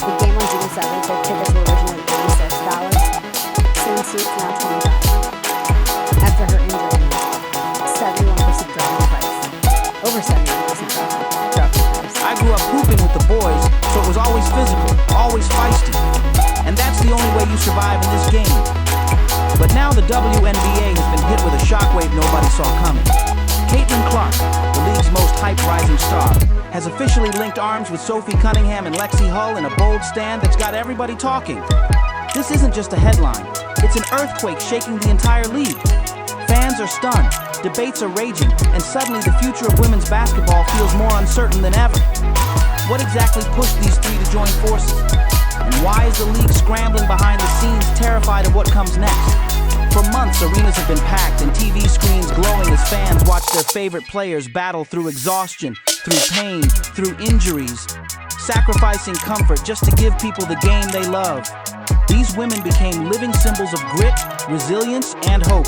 The game on June 7th, their tickets were originally $86. Same seats, now $25. After her injury, 71% drop in price. Over 71% drop in price. I grew up hooping with the boys, so it was always physical, always feisty. And that's the only way you survive in this game. But now the WNBA has been hit with a shockwave nobody saw coming. Caitlin Clark, the league's most hype-rising star, has officially linked arms with Sophie Cunningham and Lexie Hull in a bold stand that's got everybody talking. This isn't just a headline, it's an earthquake shaking the entire league. Fans are stunned, debates are raging, and suddenly the future of women's basketball feels more uncertain than ever. What exactly pushed these three to join forces? And why is the league scrambling behind the scenes, terrified of what comes next? For months, arenas have been packed and TV screens glowing as fans watch their favorite players battle through exhaustion, through pain, through injuries, sacrificing comfort just to give people the game they love. These women became living symbols of grit, resilience, and hope.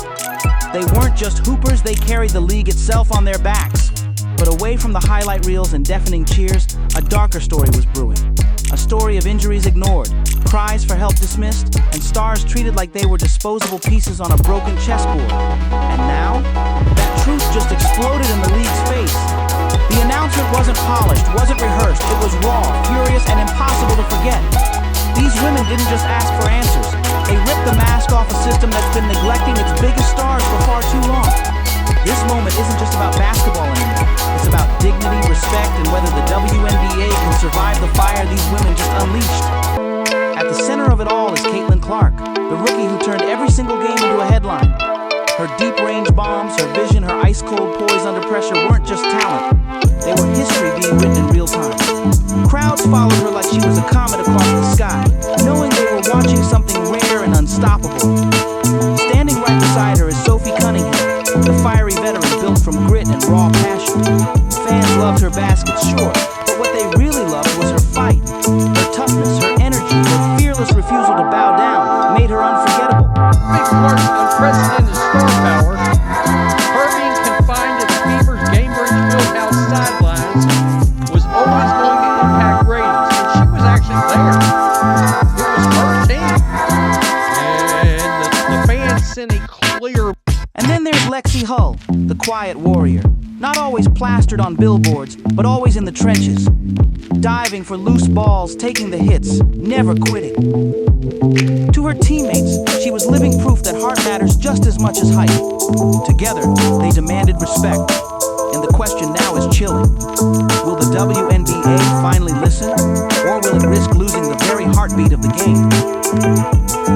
They weren't just hoopers, they carried the league itself on their backs. But away from the highlight reels and deafening cheers, a darker story was brewing. A story of injuries ignored, cries for help dismissed, and stars treated like they were disposable pieces on a broken chessboard. And now, that truth just exploded in the league's face. The announcement wasn't polished, wasn't rehearsed, it was raw, furious, and impossible to forget. These women didn't just ask for answers. They ripped the mask off a system that's been neglecting its biggest stars for far too long. This moment isn't just about basketball anymore. It's about dignity, respect, and whether the WNBA can survive the fire these women just unleashed. At the center of it all is Caitlin Clark, the rookie who turned every single game into a headline. Her deep-range bombs, her vision, her ice-cold poise under pressure weren't just talent. They were history being written in real time. Crowds followed her like she was a comet across the sky, knowing they were watching something rare and unstoppable. Standing right beside her is Sophie Cunningham, the fiery veteran built from grit and raw passion. Fans loved her baskets, sure, but what they really loved was her fight. Her toughness, her energy, her fearless refusal to bow down made her unforgettable. Big Clark's unprecedented star power, her being confined to the Beavers' Gainbridge Fieldhouse sidelines, was always going to impact ratings, and she was actually there. It was her team, and the fans sent a clear. And then there's Lexie Hull, the quiet warrior. Not always plastered on billboards, but always in the trenches. Diving for loose balls, taking the hits, never quitting. To her teammates, she was living proof that heart matters just as much as height. Together, they demanded respect. And the question now is chilling. Will the WNBA finally listen? Or will it risk losing the very heartbeat of the game?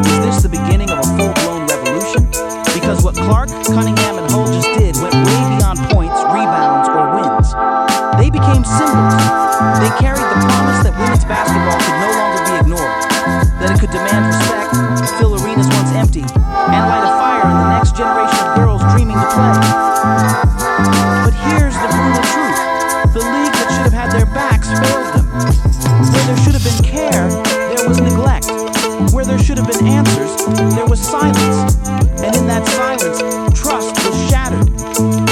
Is this the beginning of a full-blown revolution? Because what Clark, Cunningham, and Hull just did went way beyond points, rebounds, or wins. They became symbols. They carried the promise that women's basketball could no longer be ignored, that it could demand respect, fill arenas once empty, and light a fire in the next generation of girls dreaming to play. But here's the brutal truth. The league that should have had their backs failed them. Where there should have been care, there was neglect. Where there should have been answers, there was silence. And in that silence, trust was shattered.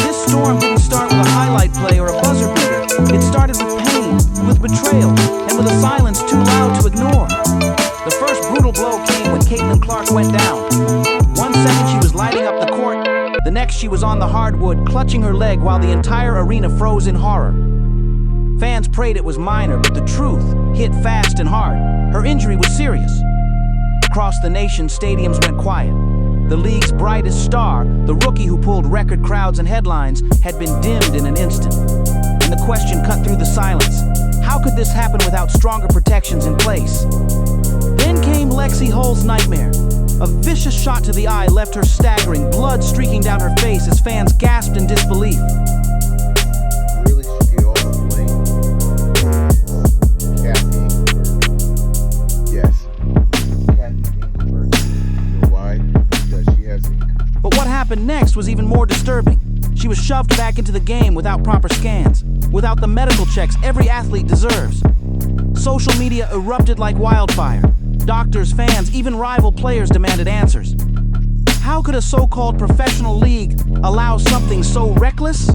This storm didn't start with a highlight play or a buzzer beater. It started with pain, with betrayal, and with a silence too loud to ignore. The first brutal blow came when Caitlin Clark went down. 1 second she was lighting up the court, the next she was on the hardwood, clutching her leg while the entire arena froze in horror. Fans prayed it was minor, but the truth hit fast and hard. Her injury was serious. Across the nation, stadiums went quiet. The league's brightest star, the rookie who pulled record crowds and headlines, had been dimmed in an instant. And the question cut through the silence. How could this happen without stronger protections in place? Then came Lexie Hull's nightmare. A vicious shot to the eye left her staggering, blood streaking down her face as fans gasped in disbelief. Really should get all the blame. Kathy. Yes. Kathy Ginsburg. You know why? Because she has a... But what happened next was even more disturbing. She was shoved back into the game without proper scans, without the medical checks every athlete deserves. Social media erupted like wildfire. Doctors, fans, even rival players demanded answers. How could a so-called professional league allow something so reckless?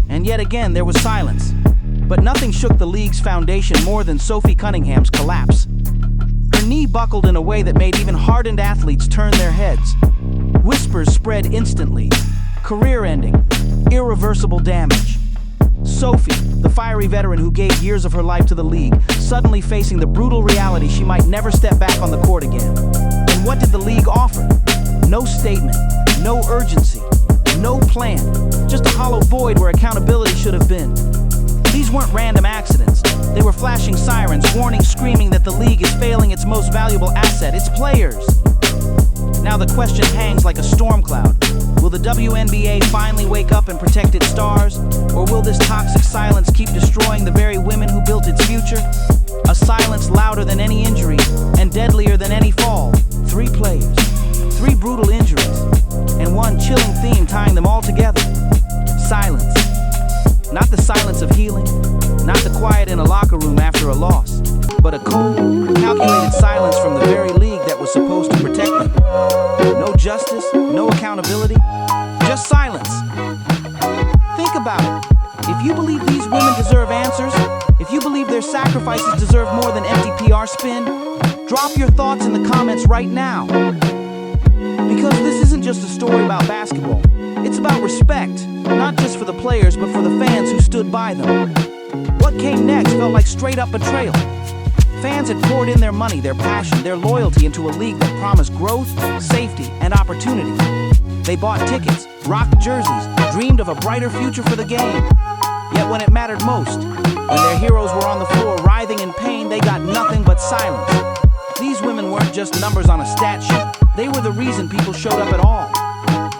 And yet again, there was silence. But nothing shook the league's foundation more than Sophie Cunningham's collapse. knee buckled in a way that made even hardened athletes turn their heads. Whispers spread instantly. Career ending. Irreversible damage. Sophie, the fiery veteran who gave years of her life to the league, suddenly facing the brutal reality she might never step back on the court again. And what did the league offer? No statement, no urgency, no plan, just a hollow void where accountability should have been. These weren't random accidents. They were flashing sirens, warning, screaming that the league is failing its most valuable asset, its players. Now the question hangs like a storm cloud. Will the WNBA finally wake up and protect its stars? Or will this toxic silence keep destroying the very women who built its future? A silence louder than any injury and deadlier than any fall. 3 players, 3 brutal injuries, and one chilling theme tying them all together. Silence. Not the silence of healing, not the quiet in a locker room after a loss, but a cold, calculated silence from the very league that was supposed to protect them. No justice, no accountability, just silence. Think about it. If you believe these women deserve answers, if you believe their sacrifices deserve more than empty PR spin, drop your thoughts in the comments right now. Because this isn't just a story about basketball. It's about respect, not just for the players, but for the fans who stood by them. What came next felt like straight-up betrayal. Fans had poured in their money, their passion, their loyalty into a league that promised growth, safety, and opportunity. They bought tickets, rocked jerseys, dreamed of a brighter future for the game. Yet when it mattered most, when their heroes were on the floor writhing in pain, they got nothing but silence. These women weren't just numbers on a stat sheet. They were the reason people showed up at all.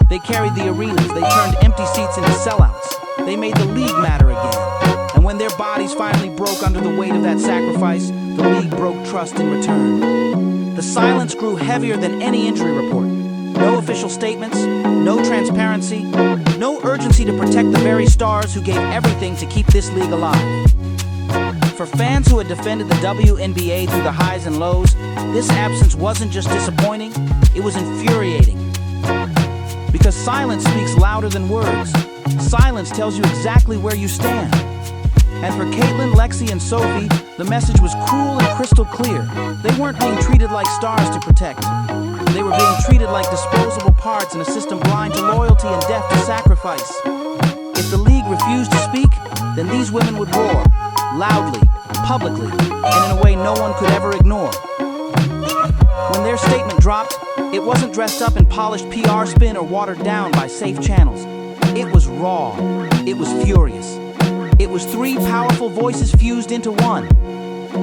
They carried the arenas, they turned empty seats into sellouts. They made the league matter again. And when their bodies finally broke under the weight of that sacrifice, the league broke trust in return. The silence grew heavier than any injury report. No official statements, no transparency, no urgency to protect the very stars who gave everything to keep this league alive. For fans who had defended the WNBA through the highs and lows, this absence wasn't just disappointing, it was infuriating. Because silence speaks louder than words. Silence tells you exactly where you stand. And for Caitlin, Lexie, and Sophie, the message was cruel and crystal clear. They weren't being treated like stars to protect. They were being treated like disposable parts in a system blind to loyalty and deaf to sacrifice. If the league refused to speak, then these women would roar, loudly, publicly, and in a way no one could ever ignore. When their statement dropped, it wasn't dressed up in polished PR spin or watered down by safe channels. It was raw. It was furious. It was 3 powerful voices fused into one.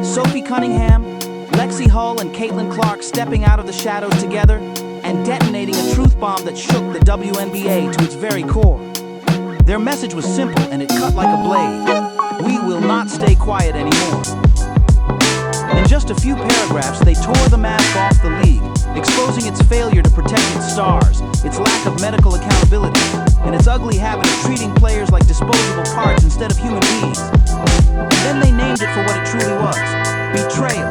Sophie Cunningham, Lexie Hull, and Caitlin Clark stepping out of the shadows together and detonating a truth bomb that shook the WNBA to its very core. Their message was simple and it cut like a blade. We will not stay quiet anymore. In just a few paragraphs, they tore the mask off the league, exposing its failure to protect its stars, its lack of medical accountability, and its ugly habit of treating players like disposable parts instead of human beings. And then they named it for what it truly was: betrayal.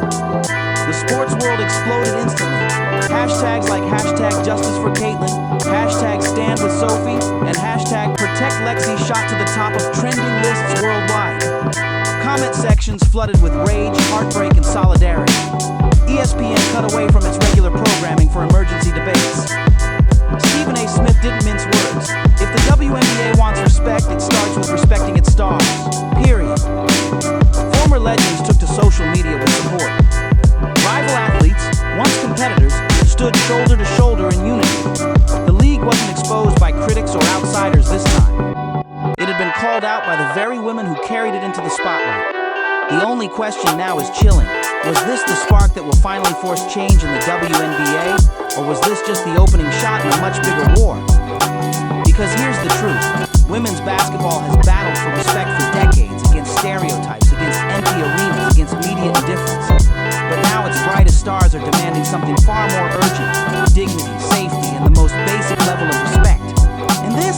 The sports world exploded instantly. Hashtags like hashtag justice for Caitlin, hashtag stand with Sophie, and hashtag protect Lexie shot to the top of trending lists worldwide. Comment sections flooded with rage, heartbreak, and solidarity. ESPN cut away from its regular programming for emergency debates. Stephen A. Smith didn't mince words. If the WNBA wants respect, it starts with respecting its stars. Period. Former legends took to social media with support. Rival athletes, once competitors, stood shoulder to shoulder in unity. The league wasn't exposed by critics or outsiders this time. It had been called out by the very women who carried it into the spotlight. The only question now is chilling. Was this the spark that will finally force change in the WNBA? Or was this just the opening shot in a much bigger war? Because here's the truth. Women's basketball has battled for respect for decades against stereotypes, against empty arenas, against media indifference. But now its brightest stars are demanding something far more urgent: dignity, safety, and the most basic level of respect. And this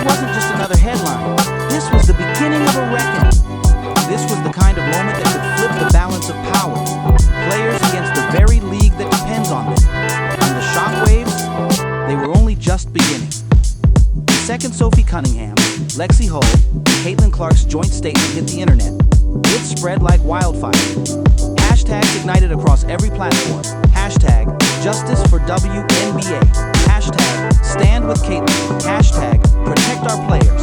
wasn't just another headline. This was the beginning of a reckoning. This was the kind of moment that could flip the balance of power. Players against the very league that depends on them. And the shockwaves, they were only just beginning. The second Sophie Cunningham, Lexie Hull, and Caitlin Clark's joint statement hit the internet, it spread like wildfire. Hashtags ignited across every platform. Hashtag Justice for WNBA. Hashtag Stand with Caitlin. Hashtag Protect Our Players.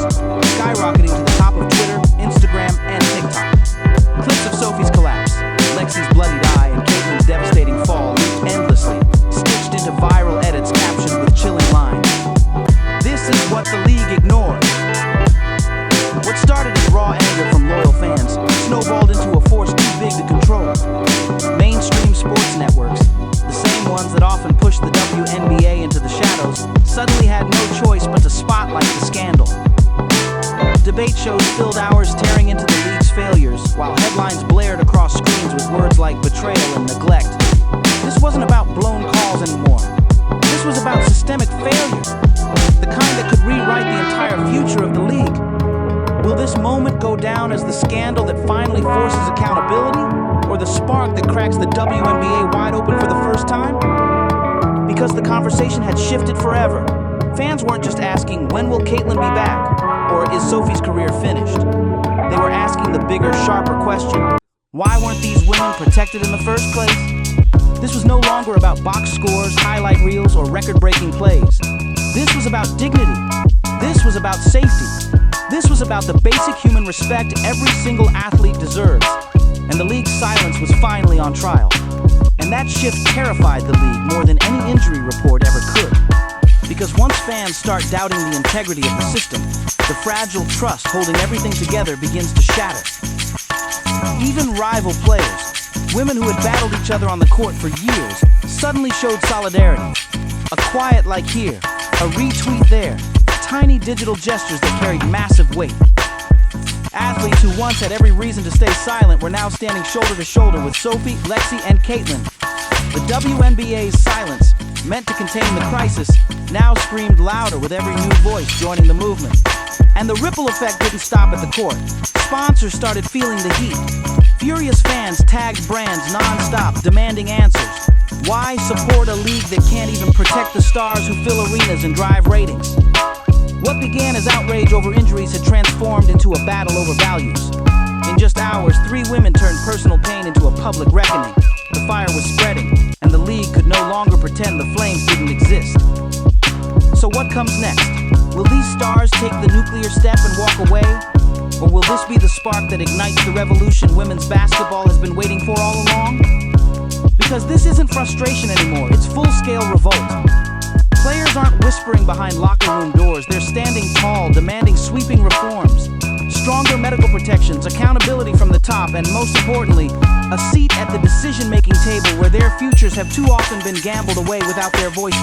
Skyrocketing to the top of Twitter, Instagram, and TikTok. Clips of Sophie's collapse, Lexie's bloodied eye, and Caitlin's devastating fall looped endlessly, stitched into viral edits captioned with chilling lines. This is what the league ignored. What started as raw anger from loyal fans snowballed into a force too big to control. Mainstream sports networks, the same ones that often push the WNBA into the shadows, suddenly had no choice but to spotlight the scandal. Debate shows filled hours tearing into the league's failures, while headlines blared across screens with words like betrayal and neglect. This wasn't about blown calls anymore. This was about systemic failure, the kind that could rewrite the entire future of the league. Will this moment go down as the scandal that finally forces accountability, or the spark that cracks the WNBA wide open for the first time? Because the conversation had shifted forever. Fans weren't just asking, when will Caitlin be back? Or is Sophie's career finished? They were asking the bigger, sharper question. Why weren't these women protected in the first place? This was no longer about box scores, highlight reels, or record-breaking plays. This was about dignity. This was about safety. This was about the basic human respect every single athlete deserves. And the league's silence was finally on trial. And that shift terrified the league more than any injury report ever could. Because once fans start doubting the integrity of the system, the fragile trust holding everything together begins to shatter. Even rival players, women who had battled each other on the court for years, suddenly showed solidarity. A quiet like here, a retweet there, tiny digital gestures that carried massive weight. Athletes who once had every reason to stay silent were now standing shoulder to shoulder with Sophie, Lexie, and Caitlin. The WNBA's silence, meant to contain the crisis, now screamed louder with every new voice joining the movement. And the ripple effect didn't stop at the court. Sponsors started feeling the heat. Furious fans tagged brands non-stop, demanding answers. Why support a league that can't even protect the stars who fill arenas and drive ratings? What began as outrage over injuries had transformed into a battle over values. In just hours, 3 women turned personal pain into a public reckoning. The fire was spreading, and the league could no longer pretend the flames didn't exist. So what comes next? Will these stars take the nuclear step and walk away? Or will this be the spark that ignites the revolution women's basketball has been waiting for all along? Because this isn't frustration anymore, it's full-scale revolt. Players aren't whispering behind locker room doors, they're standing tall, demanding sweeping reforms. Stronger medical protections, accountability from the top, and most importantly, a seat at the decision-making table where their futures have too often been gambled away without their voices.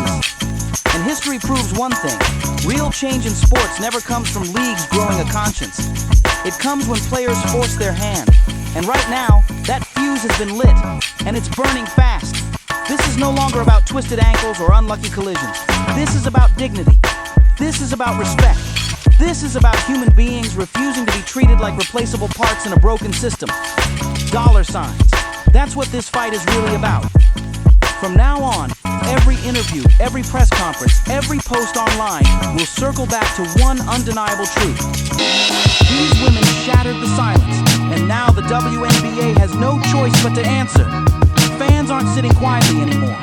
And history proves one thing: real change in sports never comes from leagues growing a conscience. It comes when players force their hand. And right now, that fuse has been lit, and it's burning fast. This is no longer about twisted ankles or unlucky collisions. This is about dignity. This is about respect. This is about human beings refusing to be treated like replaceable parts in a broken system. Dollar signs. That's what this fight is really about. From now on, every interview, every press conference, every post online will circle back to one undeniable truth. These women shattered the silence, and now the WNBA has no choice but to answer. Fans aren't sitting quietly anymore.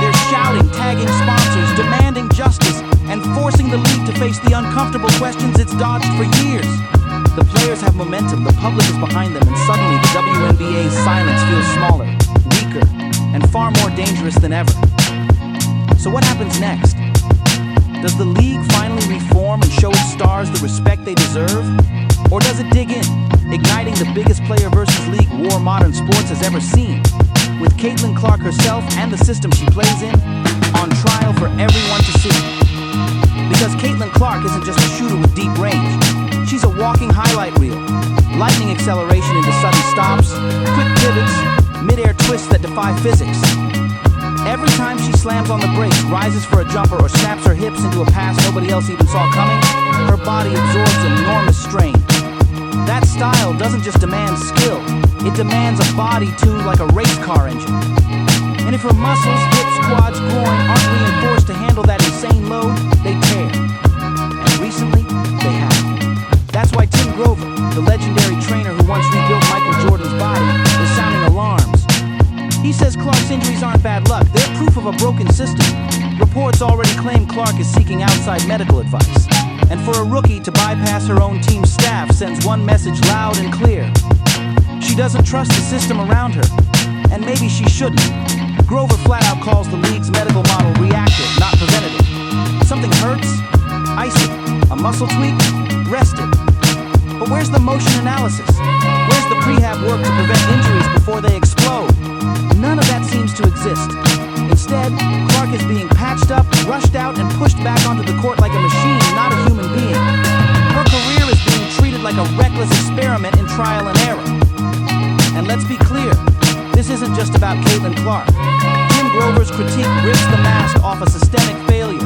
They're shouting, tagging sponsors, demanding justice, and forcing the league to face the uncomfortable questions it's dodged for years. The players have momentum, the public is behind them, and suddenly the WNBA's silence feels smaller, weaker, and far more dangerous than ever. So what happens next? Does the league finally reform and show its stars the respect they deserve? Or does it dig in, igniting the biggest player versus league war modern sports has ever seen, with Caitlin Clark herself and the system she plays in on trial for everyone to see? Because Caitlin Clark isn't just a shooter with deep range. She's a walking highlight reel. Lightning acceleration into sudden stops, quick pivots, mid-air twists that defy physics. Every time she slams on the brakes, rises for a jumper, or snaps her hips into a pass nobody else even saw coming, her body absorbs enormous strain. That style doesn't just demand skill, it demands a body tuned like a race car engine. And if her muscles, hips, quads, groin aren't reinforced to handle that insane load, they tear. And recently, they have. That's why Tim Grover, the legendary trainer who once rebuilt Michael Jordan's body, is sounding alarms. He says Clark's injuries aren't bad luck, they're proof of a broken system. Reports already claim Clark is seeking outside medical advice. And for a rookie to bypass her own team's staff sends one message loud and clear. She doesn't trust the system around her, and maybe she shouldn't. Grover flat out calls the league's medical model reactive, not preventative. Something hurts? Ice it. A muscle tweak? Rest it. But where's the motion analysis? Where's the prehab work to prevent injuries before they explode? None of that seems to exist. Instead, Clark is being patched up, rushed out, and pushed back onto the court like a machine, not a human being. Her career is being treated like a reckless experiment in trial and error. And let's be clear, this isn't just about Caitlin Clark. Jim Grover's critique rips the mask off a systemic failure.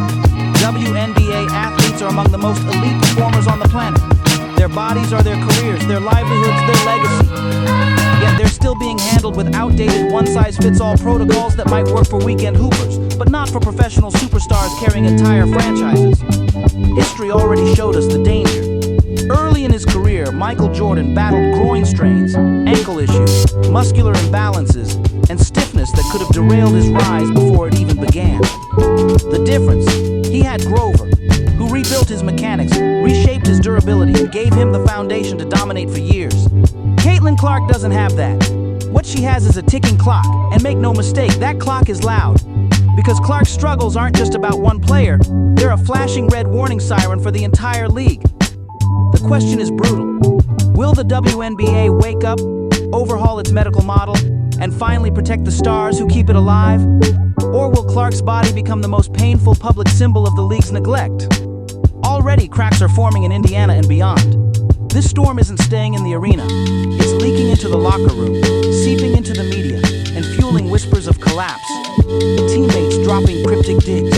WNBA athletes are among the most elite performers on the planet. Their bodies are their careers, their livelihoods, their legacy. Yet they're still being handled with outdated one-size-fits-all protocols that might work for weekend hoopers, but not for professional superstars carrying entire franchises. History already showed us the danger. Early in his career, Michael Jordan battled groin strains, ankle issues, muscular imbalances, and stiffness that could have derailed his rise before it even began. The difference? He had Grover, who rebuilt his mechanics, reshaped his durability, and gave him the foundation to dominate for years. Caitlin Clark doesn't have that. What she has is a ticking clock, and make no mistake, that clock is loud. Because Clark's struggles aren't just about one player, they're a flashing red warning siren for the entire league. The question is brutal. Will the WNBA wake up, overhaul its medical model, and finally protect the stars who keep it alive? Or will Clark's body become the most painful public symbol of the league's neglect? Already cracks are forming in Indiana and beyond. This storm isn't staying in the arena. It's leaking into the locker room, seeping into the media, and fueling whispers of collapse. Teammates dropping cryptic digs.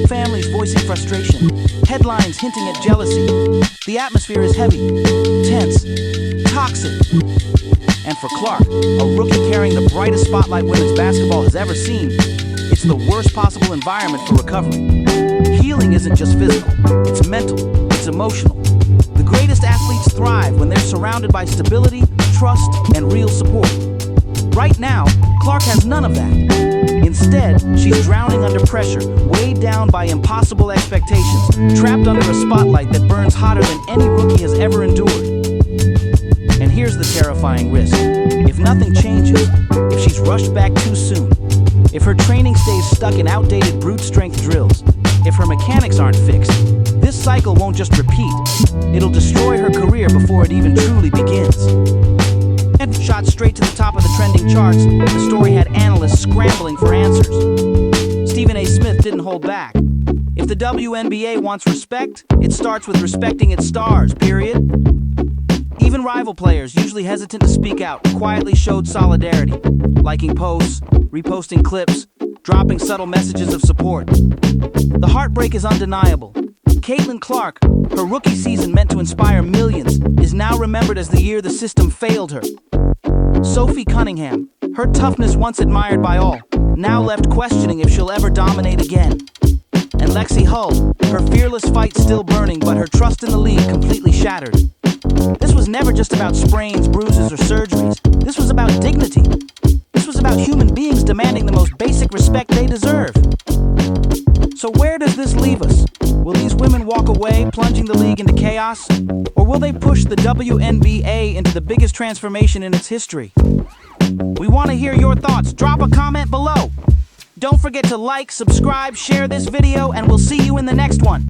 Families voicing frustration. Headlines hinting at jealousy. The atmosphere is heavy, tense, toxic. And for Clark, a rookie carrying the brightest spotlight women's basketball has ever seen, it's the worst possible environment for recovery. Healing isn't just physical, it's mental, it's emotional. The greatest athletes thrive when they're surrounded by stability, trust, and real support. Right now, Clark has none of that. Instead, she's drowning under pressure, weighed down by impossible expectations, trapped under a spotlight that burns hotter than any rookie has ever endured. And here's the terrifying risk. If nothing changes, if she's rushed back too soon, if her training stays stuck in outdated brute strength drills, if her mechanics aren't fixed, this cycle won't just repeat. It'll destroy her career before it even truly begins. And shot straight to the top of the trending charts, the story had analysts scrambling for answers. Stephen A. Smith didn't hold back. If the WNBA wants respect, it starts with respecting its stars, period. Even rival players, usually hesitant to speak out, quietly showed solidarity, liking posts, reposting clips, dropping subtle messages of support. The heartbreak is undeniable. Caitlin Clark, her rookie season meant to inspire millions, is now remembered as the year the system failed her. Sophie Cunningham, her toughness once admired by all, now left questioning if she'll ever dominate again. And Lexie Hull, her fearless fight still burning, but her trust in the league completely shattered. This was never just about sprains, bruises, or surgeries. This was about dignity. This was about human beings demanding the most basic respect they deserve. So where does this leave us? Will these women walk away, plunging the league into chaos? Or will they push the WNBA into the biggest transformation in its history? We want to hear your thoughts. Drop a comment below. Don't forget to like, subscribe, share this video, and we'll see you in the next one.